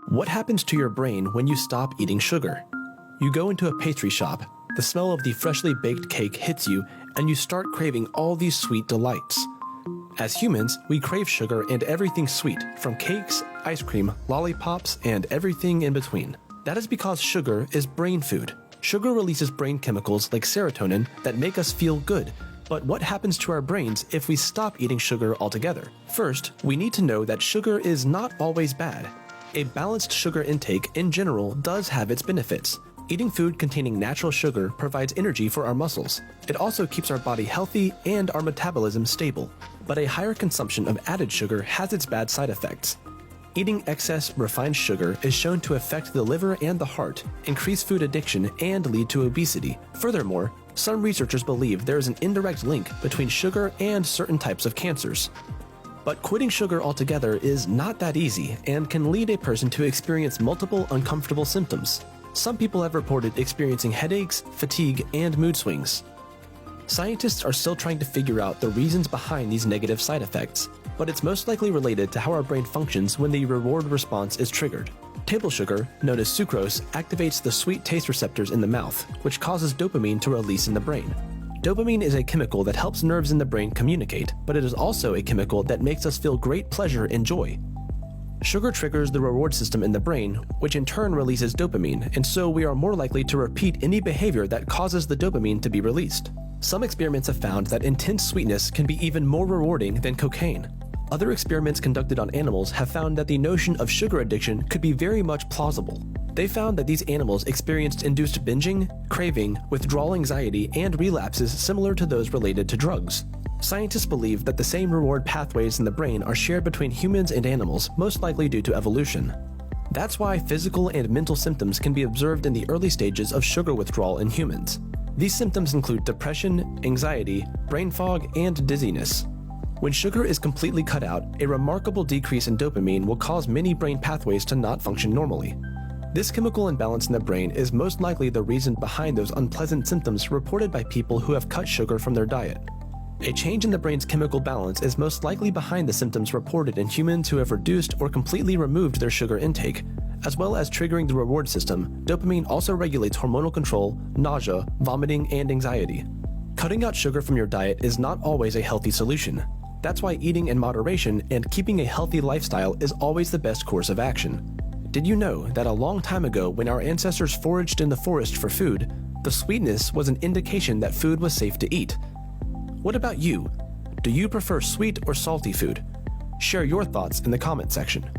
What happens to your brain when you stop eating sugar? You go into a pastry shop, the smell of the freshly baked cake hits you, and you start craving all these sweet delights. As humans, we crave sugar and everything sweet, from cakes, ice cream, lollipops, and everything in between. That is because sugar is brain food. Sugar releases brain chemicals like serotonin that make us feel good. But what happens to our brains if we stop eating sugar altogether? First, we need to know that sugar is not always bad. A balanced sugar intake in general does have its benefits. Eating food containing natural sugar provides energy for our muscles. It also keeps our body healthy and our metabolism stable. But a higher consumption of added sugar has its bad side effects. Eating excess refined sugar is shown to affect the liver and the heart, increase food addiction, and lead to obesity. Furthermore, some researchers believe there is an indirect link between sugar and certain types of cancers. But quitting sugar altogether is not that easy and can lead a person to experience multiple uncomfortable symptoms. Some people have reported experiencing headaches, fatigue, and mood swings. Scientists are still trying to figure out the reasons behind these negative side effects, but it's most likely related to how our brain functions when the reward response is triggered. Table sugar, known as sucrose, activates the sweet taste receptors in the mouth, which causes dopamine to release in the brain. Dopamine is a chemical that helps nerves in the brain communicate, but it is also a chemical that makes us feel great pleasure and joy. Sugar triggers the reward system in the brain, which in turn releases dopamine, and so we are more likely to repeat any behavior that causes the dopamine to be released. Some experiments have found that intense sweetness can be even more rewarding than cocaine. Other experiments conducted on animals have found that the notion of sugar addiction could be very much plausible. They found that these animals experienced induced binging, craving, withdrawal anxiety, and relapses similar to those related to drugs. Scientists believe that the same reward pathways in the brain are shared between humans and animals, most likely due to evolution. That's why physical and mental symptoms can be observed in the early stages of sugar withdrawal in humans. These symptoms include depression, anxiety, brain fog, and dizziness. When sugar is completely cut out, a remarkable decrease in dopamine will cause many brain pathways to not function normally. This chemical imbalance in the brain is most likely the reason behind those unpleasant symptoms reported by people who have cut sugar from their diet. A change in the brain's chemical balance is most likely behind the symptoms reported in humans who have reduced or completely removed their sugar intake. As well as triggering the reward system, dopamine also regulates hormonal control, nausea, vomiting, and anxiety. Cutting out sugar from your diet is not always a healthy solution. That's why eating in moderation and keeping a healthy lifestyle is always the best course of action. Did you know that a long time ago, when our ancestors foraged in the forest for food, the sweetness was an indication that food was safe to eat? What about you? Do you prefer sweet or salty food? Share your thoughts in the comment section.